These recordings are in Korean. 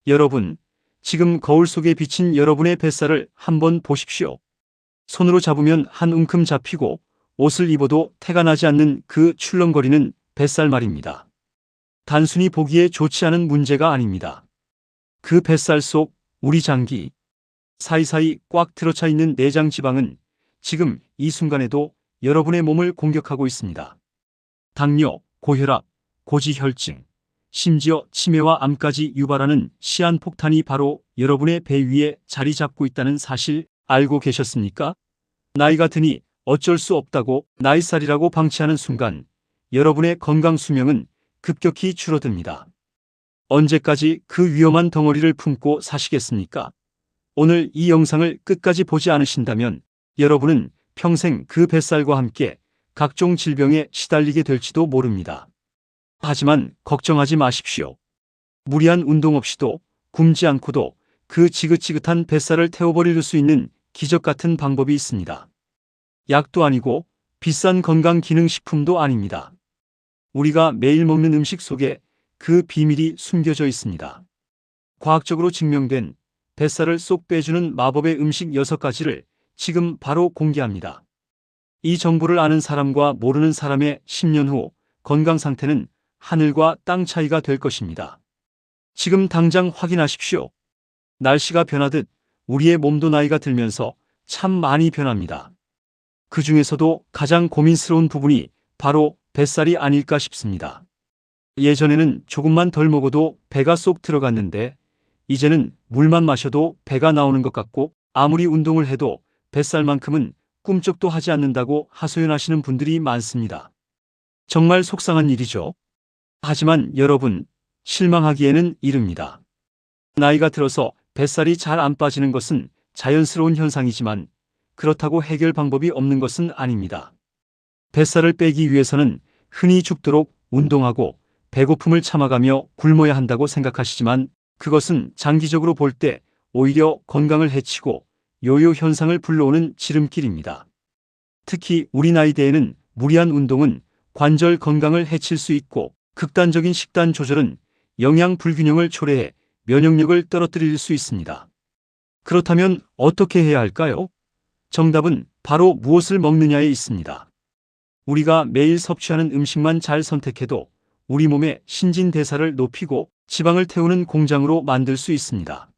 여러분, 지금 거울 속에 비친 여러분의 뱃살을 한번 보십시오. 손으로 잡으면 한 움큼 잡히고 옷을 입어도 태가 나지 않는 그 출렁거리는 뱃살 말입니다. 단순히 보기에 좋지 않은 문제가 아닙니다. 그 뱃살 속 우리 장기, 사이사이 꽉 들어차 있는 내장 지방은 지금 이 순간에도 여러분의 몸을 공격하고 있습니다. 당뇨, 고혈압, 고지혈증, 심지어 치매와 암까지 유발하는 시한폭탄이 바로 여러분의 배 위에 자리 잡고 있다는 사실 알고 계셨습니까? 나이가 드니 어쩔 수 없다고 나이살이라고 방치하는 순간 여러분의 건강 수명은 급격히 줄어듭니다. 언제까지 그 위험한 덩어리를 품고 사시겠습니까? 오늘 이 영상을 끝까지 보지 않으신다면 여러분은 평생 그 뱃살과 함께 각종 질병에 시달리게 될지도 모릅니다. 하지만 걱정하지 마십시오. 무리한 운동 없이도 굶지 않고도 그 지긋지긋한 뱃살을 태워버릴 수 있는 기적 같은 방법이 있습니다. 약도 아니고 비싼 건강기능식품도 아닙니다. 우리가 매일 먹는 음식 속에 그 비밀이 숨겨져 있습니다. 과학적으로 증명된 뱃살을 쏙 빼주는 마법의 음식 6가지를 지금 바로 공개합니다. 이 정보를 아는 사람과 모르는 사람의 10년 후 건강 상태는 하늘과 땅 차이가 될 것입니다. 지금 당장 확인하십시오. 날씨가 변하듯 우리의 몸도 나이가 들면서 참 많이 변합니다. 그 중에서도 가장 고민스러운 부분이 바로 뱃살이 아닐까 싶습니다. 예전에는 조금만 덜 먹어도 배가 쏙 들어갔는데 이제는 물만 마셔도 배가 나오는 것 같고 아무리 운동을 해도 뱃살만큼은 꿈쩍도 하지 않는다고 하소연하시는 분들이 많습니다. 정말 속상한 일이죠. 하지만 여러분, 실망하기에는 이릅니다. 나이가 들어서 뱃살이 잘 안 빠지는 것은 자연스러운 현상이지만 그렇다고 해결 방법이 없는 것은 아닙니다. 뱃살을 빼기 위해서는 흔히 죽도록 운동하고 배고픔을 참아가며 굶어야 한다고 생각하시지만 그것은 장기적으로 볼 때 오히려 건강을 해치고 요요 현상을 불러오는 지름길입니다. 특히 우리 나이대에는 무리한 운동은 관절 건강을 해칠 수 있고 극단적인 식단 조절은 영양 불균형을 초래해 면역력을 떨어뜨릴 수 있습니다. 그렇다면 어떻게 해야 할까요? 정답은 바로 무엇을 먹느냐에 있습니다. 우리가 매일 섭취하는 음식만 잘 선택해도 우리 몸의 신진대사를 높이고 지방을 태우는 공장으로 만들 수 있습니다.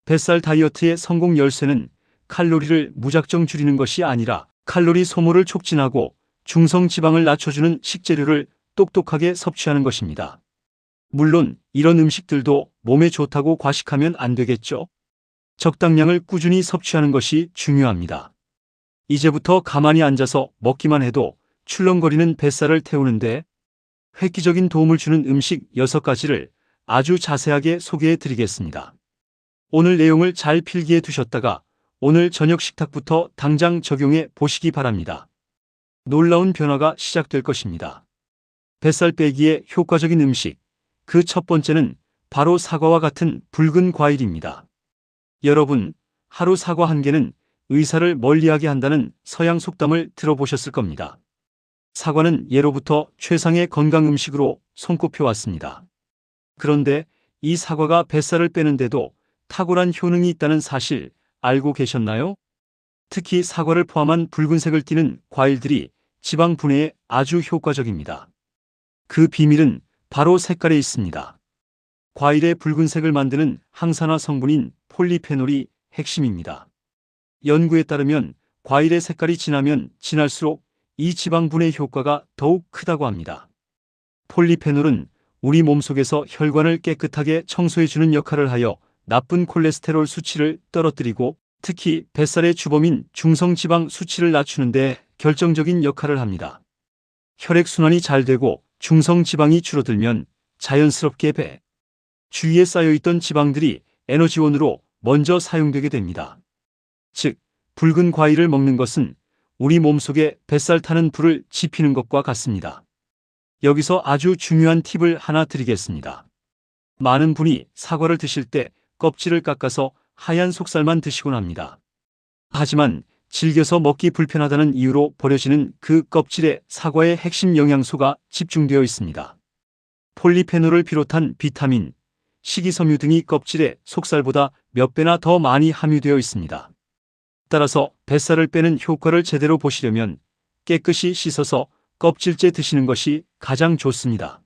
뱃살 다이어트의 성공 열쇠는 칼로리를 무작정 줄이는 것이 아니라 칼로리 소모를 촉진하고 중성 지방을 낮춰주는 식재료를 똑똑하게 섭취하는 것입니다. 물론 이런 음식들도 몸에 좋다고 과식하면 안 되겠죠. 적당량을 꾸준히 섭취하는 것이 중요합니다. 이제부터 가만히 앉아서 먹기만 해도 출렁거리는 뱃살을 태우는데 획기적인 도움을 주는 음식 6가지를 아주 자세하게 소개해 드리겠습니다. 오늘 내용을 잘 필기해 두셨다가 오늘 저녁 식탁부터 당장 적용해 보시기 바랍니다. 놀라운 변화가 시작될 것입니다. 뱃살 빼기에 효과적인 음식, 그 첫 번째는 바로 사과와 같은 붉은 과일입니다. 여러분, 하루 사과 한 개는 의사를 멀리하게 한다는 서양 속담을 들어보셨을 겁니다. 사과는 예로부터 최상의 건강 음식으로 손꼽혀왔습니다. 그런데 이 사과가 뱃살을 빼는데도 탁월한 효능이 있다는 사실 알고 계셨나요? 특히 사과를 포함한 붉은색을 띠는 과일들이 지방 분해에 아주 효과적입니다. 그 비밀은 바로 색깔에 있습니다. 과일의 붉은색을 만드는 항산화 성분인 폴리페놀이 핵심입니다. 연구에 따르면 과일의 색깔이 진하면 진할수록 이 지방 분해 효과가 더욱 크다고 합니다. 폴리페놀은 우리 몸속에서 혈관을 깨끗하게 청소해주는 역할을 하여 나쁜 콜레스테롤 수치를 떨어뜨리고 특히 뱃살의 주범인 중성지방 수치를 낮추는 데 결정적인 역할을 합니다. 혈액순환이 잘 되고 중성지방이 줄어들면 자연스럽게 배 주위에 쌓여있던 지방들이 에너지원으로 먼저 사용되게 됩니다. 즉, 붉은 과일을 먹는 것은 우리 몸속에 뱃살 타는 불을 지피는 것과 같습니다. 여기서 아주 중요한 팁을 하나 드리겠습니다. 많은 분이 사과를 드실 때 껍질을 깎아서 하얀 속살만 드시곤 합니다. 하지만 질겨서 먹기 불편하다는 이유로 버려지는 그 껍질에 사과의 핵심 영양소가 집중되어 있습니다. 폴리페놀을 비롯한 비타민, 식이섬유 등이 껍질에 속살보다 몇 배나 더 많이 함유되어 있습니다. 따라서 뱃살을 빼는 효과를 제대로 보시려면 깨끗이 씻어서 껍질째 드시는 것이 가장 좋습니다.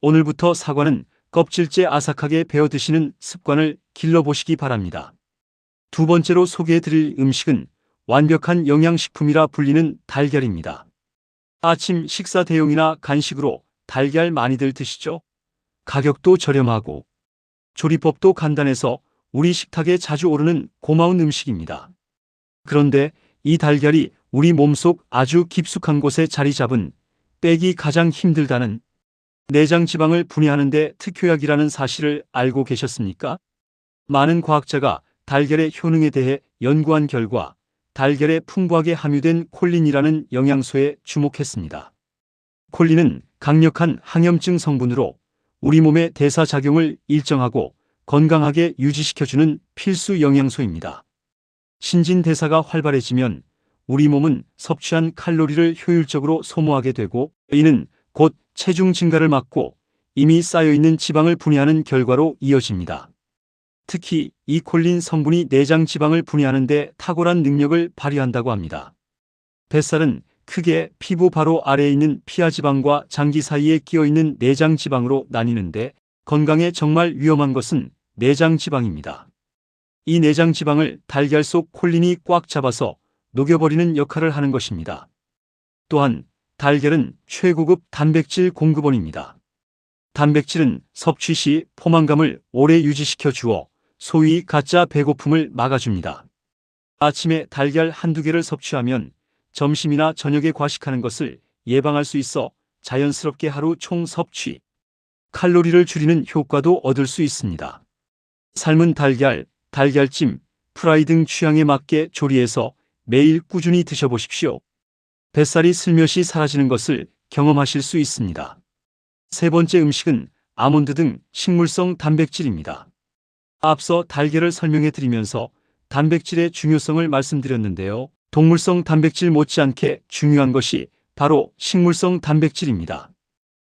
오늘부터 사과는 껍질째 아삭하게 베어 드시는 습관을 길러보시기 바랍니다. 두 번째로 소개해드릴 음식은 완벽한 영양식품이라 불리는 달걀입니다. 아침 식사 대용이나 간식으로 달걀 많이들 드시죠? 가격도 저렴하고 조리법도 간단해서 우리 식탁에 자주 오르는 고마운 음식입니다. 그런데 이 달걀이 우리 몸속 아주 깊숙한 곳에 자리 잡은 빼기 가장 힘들다는 내장 지방을 분해하는 데 특효약이라는 사실을 알고 계셨습니까? 많은 과학자가 달걀의 효능에 대해 연구한 결과 달걀에 풍부하게 함유된 콜린이라는 영양소에 주목했습니다. 콜린은 강력한 항염증 성분으로 우리 몸의 대사작용을 일정하고 건강하게 유지시켜주는 필수 영양소입니다. 신진대사가 활발해지면 우리 몸은 섭취한 칼로리를 효율적으로 소모하게 되고 이는 곧 체중 증가를 막고 이미 쌓여있는 지방을 분해하는 결과로 이어집니다. 특히 이 콜린 성분이 내장 지방을 분해하는 데 탁월한 능력을 발휘한다고 합니다. 뱃살은 크게 피부 바로 아래에 있는 피하지방과 장기 사이에 끼어있는 내장 지방으로 나뉘는데 건강에 정말 위험한 것은 내장 지방입니다. 이 내장 지방을 달걀 속 콜린이 꽉 잡아서 녹여버리는 역할을 하는 것입니다. 또한 달걀은 최고급 단백질 공급원입니다. 단백질은 섭취 시 포만감을 오래 유지시켜 주어 소위 가짜 배고픔을 막아줍니다. 아침에 달걀 한두 개를 섭취하면 점심이나 저녁에 과식하는 것을 예방할 수 있어 자연스럽게 하루 총 섭취 칼로리를 줄이는 효과도 얻을 수 있습니다. 삶은 달걀, 달걀찜, 프라이 등 취향에 맞게 조리해서 매일 꾸준히 드셔보십시오. 뱃살이 슬며시 사라지는 것을 경험하실 수 있습니다. 세 번째 음식은 아몬드 등 식물성 단백질입니다. 앞서 달걀을 설명해 드리면서 단백질의 중요성을 말씀드렸는데요. 동물성 단백질 못지않게 중요한 것이 바로 식물성 단백질입니다.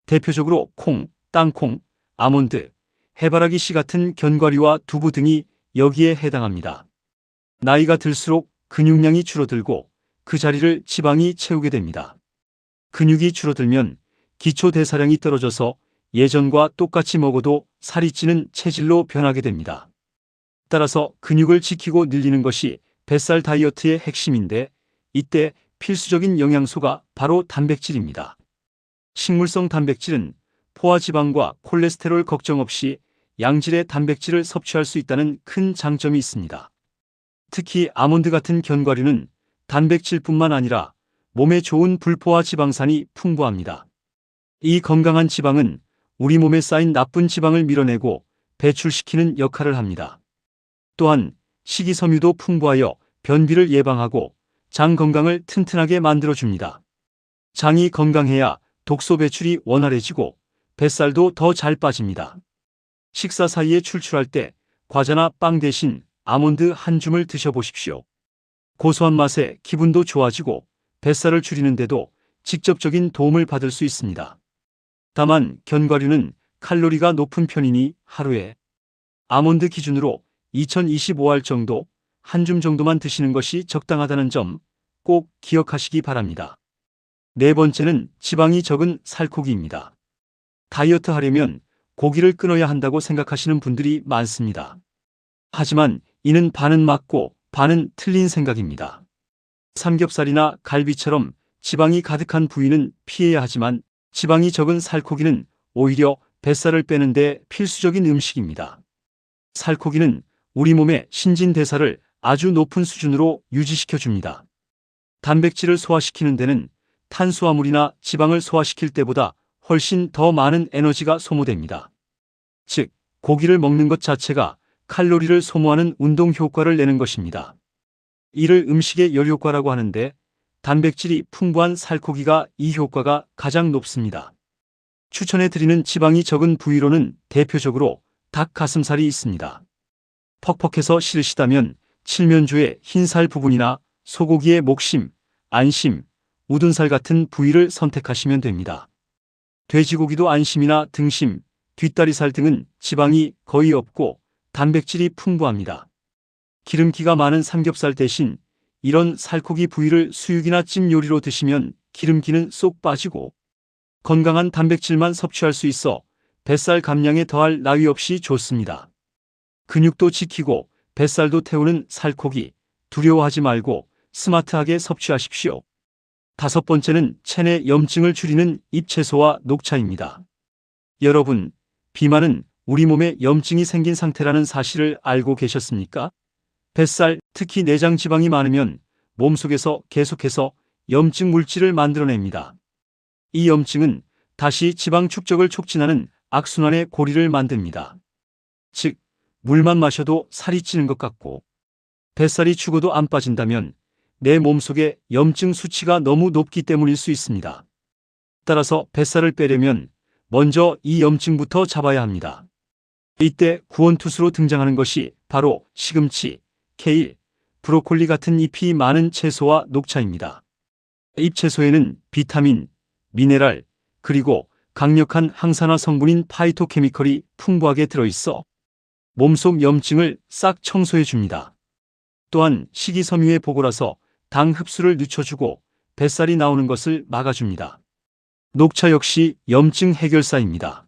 대표적으로 콩, 땅콩, 아몬드, 해바라기 씨 같은 견과류와 두부 등이 여기에 해당합니다. 나이가 들수록 근육량이 줄어들고 그 자리를 지방이 채우게 됩니다. 근육이 줄어들면 기초 대사량이 떨어져서 예전과 똑같이 먹어도 살이 찌는 체질로 변하게 됩니다. 따라서 근육을 지키고 늘리는 것이 뱃살 다이어트의 핵심인데 이때 필수적인 영양소가 바로 단백질입니다. 식물성 단백질은 포화지방과 콜레스테롤 걱정 없이 양질의 단백질을 섭취할 수 있다는 큰 장점이 있습니다. 특히 아몬드 같은 견과류는 단백질뿐만 아니라 몸에 좋은 불포화 지방산이 풍부합니다. 이 건강한 지방은 우리 몸에 쌓인 나쁜 지방을 밀어내고 배출시키는 역할을 합니다. 또한 식이섬유도 풍부하여 변비를 예방하고 장 건강을 튼튼하게 만들어줍니다. 장이 건강해야 독소 배출이 원활해지고 뱃살도 더 잘 빠집니다. 식사 사이에 출출할 때 과자나 빵 대신 아몬드 한 줌을 드셔보십시오. 고소한 맛에 기분도 좋아지고 뱃살을 줄이는데도 직접적인 도움을 받을 수 있습니다. 다만 견과류는 칼로리가 높은 편이니 하루에 아몬드 기준으로 2025알 정도, 한 줌 정도만 드시는 것이 적당하다는 점 꼭 기억하시기 바랍니다. 네 번째는 지방이 적은 살코기입니다. 다이어트 하려면 고기를 끊어야 한다고 생각하시는 분들이 많습니다. 하지만 이는 반은 맞고 반은 틀린 생각입니다. 삼겹살이나 갈비처럼 지방이 가득한 부위는 피해야 하지만 지방이 적은 살코기는 오히려 뱃살을 빼는 데 필수적인 음식입니다. 살코기는 우리 몸의 신진대사를 아주 높은 수준으로 유지시켜 줍니다. 단백질을 소화시키는 데는 탄수화물이나 지방을 소화시킬 때보다 훨씬 더 많은 에너지가 소모됩니다. 즉, 고기를 먹는 것 자체가 칼로리를 소모하는 운동 효과를 내는 것입니다. 이를 음식의 열효과라고 하는데 단백질이 풍부한 살코기가 이 효과가 가장 높습니다. 추천해드리는 지방이 적은 부위로는 대표적으로 닭 가슴살이 있습니다. 퍽퍽해서 싫으시다면 칠면조의 흰살 부분이나 소고기의 목심, 안심, 우둔살 같은 부위를 선택하시면 됩니다. 돼지고기도 안심이나 등심, 뒷다리살 등은 지방이 거의 없고 단백질이 풍부합니다. 기름기가 많은 삼겹살 대신 이런 살코기 부위를 수육이나 찜 요리로 드시면 기름기는 쏙 빠지고 건강한 단백질만 섭취할 수 있어 뱃살 감량에 더할 나위 없이 좋습니다. 근육도 지키고 뱃살도 태우는 살코기, 두려워하지 말고 스마트하게 섭취하십시오. 5번째는 체내 염증을 줄이는 잎채소와 녹차입니다. 여러분, 비만은 우리 몸에 염증이 생긴 상태라는 사실을 알고 계셨습니까? 뱃살, 특히 내장 지방이 많으면 몸속에서 계속해서 염증 물질을 만들어냅니다. 이 염증은 다시 지방 축적을 촉진하는 악순환의 고리를 만듭니다. 즉, 물만 마셔도 살이 찌는 것 같고 뱃살이 죽어도 안 빠진다면 내 몸속의 염증 수치가 너무 높기 때문일 수 있습니다. 따라서 뱃살을 빼려면 먼저 이 염증부터 잡아야 합니다. 이때 구원투수로 등장하는 것이 바로 시금치, 케일, 브로콜리 같은 잎이 많은 채소와 녹차입니다. 잎채소에는 비타민, 미네랄, 그리고 강력한 항산화 성분인 파이토케미컬이 풍부하게 들어있어 몸속 염증을 싹 청소해 줍니다. 또한 식이섬유의 보고라서 당 흡수를 늦춰주고 뱃살이 나오는 것을 막아줍니다. 녹차 역시 염증 해결사입니다.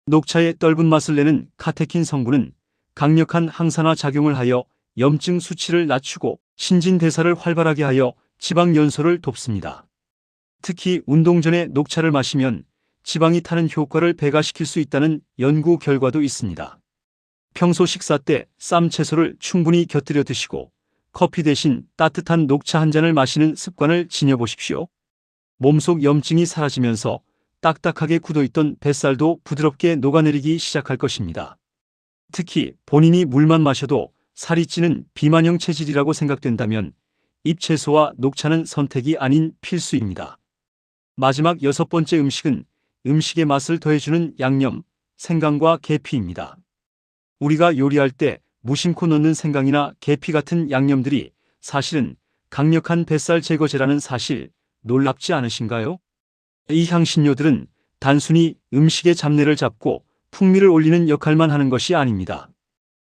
녹차의 떫은 맛을 내는 카테킨 성분은 강력한 항산화 작용을 하여 염증 수치를 낮추고 신진대사를 활발하게 하여 지방 연소를 돕습니다. 특히 운동 전에 녹차를 마시면 지방이 타는 효과를 배가시킬 수 있다는 연구 결과도 있습니다. 평소 식사 때 쌈 채소를 충분히 곁들여 드시고 커피 대신 따뜻한 녹차 한 잔을 마시는 습관을 지녀보십시오. 몸속 염증이 사라지면서 딱딱하게 굳어있던 뱃살도 부드럽게 녹아내리기 시작할 것입니다. 특히 본인이 물만 마셔도 살이 찌는 비만형 체질이라고 생각된다면 잎채소와 녹차는 선택이 아닌 필수입니다. 마지막 6번째 음식은 음식의 맛을 더해주는 양념, 생강과 계피입니다. 우리가 요리할 때 무심코 넣는 생강이나 계피 같은 양념들이 사실은 강력한 뱃살 제거제라는 사실 놀랍지 않으신가요? 이 향신료들은 단순히 음식의 잡내를 잡고 풍미를 올리는 역할만 하는 것이 아닙니다.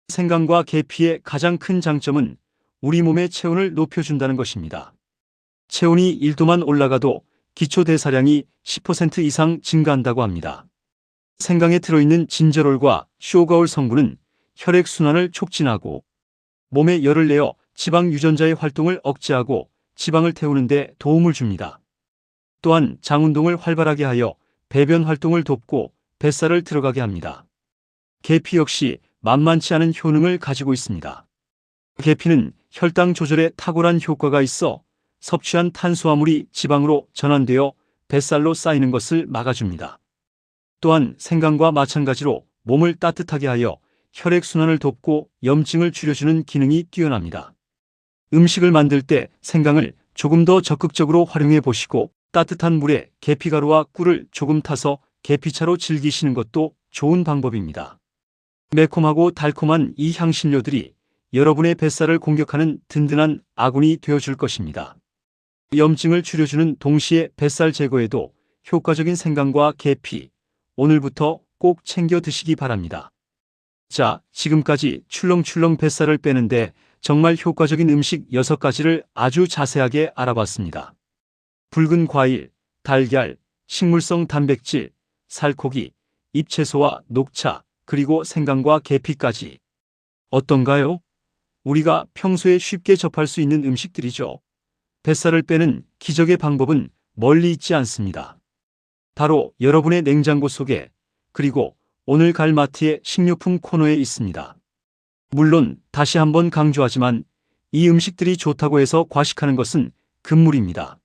생강과 계피의 가장 큰 장점은 우리 몸의 체온을 높여준다는 것입니다. 체온이 1도만 올라가도 기초 대사량이 10% 이상 증가한다고 합니다. 생강에 들어있는 진저롤과 쇼가올 성분은 혈액순환을 촉진하고 몸에 열을 내어 지방 유전자의 활동을 억제하고 지방을 태우는 데 도움을 줍니다. 또한 장운동을 활발하게 하여 배변 활동을 돕고 뱃살을 들어가게 합니다. 계피 역시 만만치 않은 효능을 가지고 있습니다. 계피는 혈당 조절에 탁월한 효과가 있어 섭취한 탄수화물이 지방으로 전환되어 뱃살로 쌓이는 것을 막아줍니다. 또한 생강과 마찬가지로 몸을 따뜻하게 하여 혈액순환을 돕고 염증을 줄여주는 기능이 뛰어납니다. 음식을 만들 때 생강을 조금 더 적극적으로 활용해 보시고 따뜻한 물에 계피가루와 꿀을 조금 타서 계피차로 즐기시는 것도 좋은 방법입니다. 매콤하고 달콤한 이 향신료들이 여러분의 뱃살을 공격하는 든든한 아군이 되어줄 것입니다. 염증을 줄여주는 동시에 뱃살 제거에도 효과적인 생강과 계피, 오늘부터 꼭 챙겨 드시기 바랍니다. 자, 지금까지 출렁출렁 뱃살을 빼는데 정말 효과적인 음식 6가지를 아주 자세하게 알아봤습니다. 붉은 과일, 달걀, 식물성 단백질, 살코기, 잎채소와 녹차, 그리고 생강과 계피까지. 어떤가요? 우리가 평소에 쉽게 접할 수 있는 음식들이죠. 뱃살을 빼는 기적의 방법은 멀리 있지 않습니다. 바로 여러분의 냉장고 속에, 그리고 오늘 갈 마트의 식료품 코너에 있습니다. 물론 다시 한번 강조하지만 이 음식들이 좋다고 해서 과식하는 것은 금물입니다.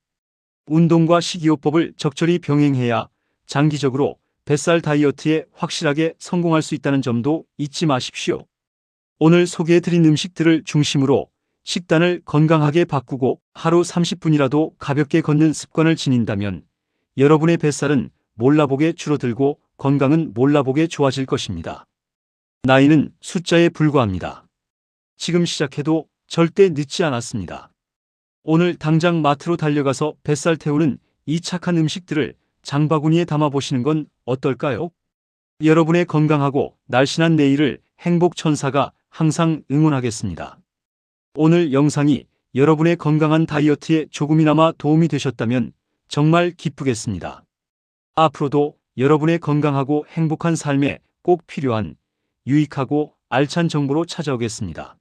운동과 식이요법을 적절히 병행해야 장기적으로 뱃살 다이어트에 확실하게 성공할 수 있다는 점도 잊지 마십시오. 오늘 소개해드린 음식들을 중심으로 식단을 건강하게 바꾸고 하루 30분이라도 가볍게 걷는 습관을 지닌다면 여러분의 뱃살은 몰라보게 줄어들고 건강은 몰라보게 좋아질 것입니다. 나이는 숫자에 불과합니다. 지금 시작해도 절대 늦지 않았습니다. 오늘 당장 마트로 달려가서 뱃살 태우는 이 착한 음식들을 장바구니에 담아보시는 건 어떨까요? 여러분의 건강하고 날씬한 내일을 행복천사가 항상 응원하겠습니다. 오늘 영상이 여러분의 건강한 다이어트에 조금이나마 도움이 되셨다면 정말 기쁘겠습니다. 앞으로도 여러분의 건강하고 행복한 삶에 꼭 필요한 유익하고 알찬 정보로 찾아오겠습니다.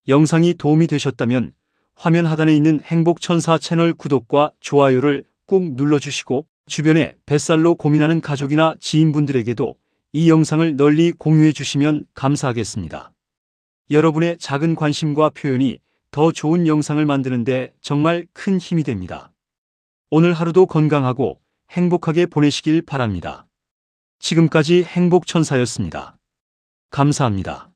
영상이 도움이 되셨다면 화면 하단에 있는 행복천사 채널 구독과 좋아요를 꼭 눌러주시고 주변에 뱃살로 고민하는 가족이나 지인분들에게도 이 영상을 널리 공유해 주시면 감사하겠습니다. 여러분의 작은 관심과 표현이 더 좋은 영상을 만드는 데 정말 큰 힘이 됩니다. 오늘 하루도 건강하고 행복하게 보내시길 바랍니다. 지금까지 행복천사였습니다. 감사합니다.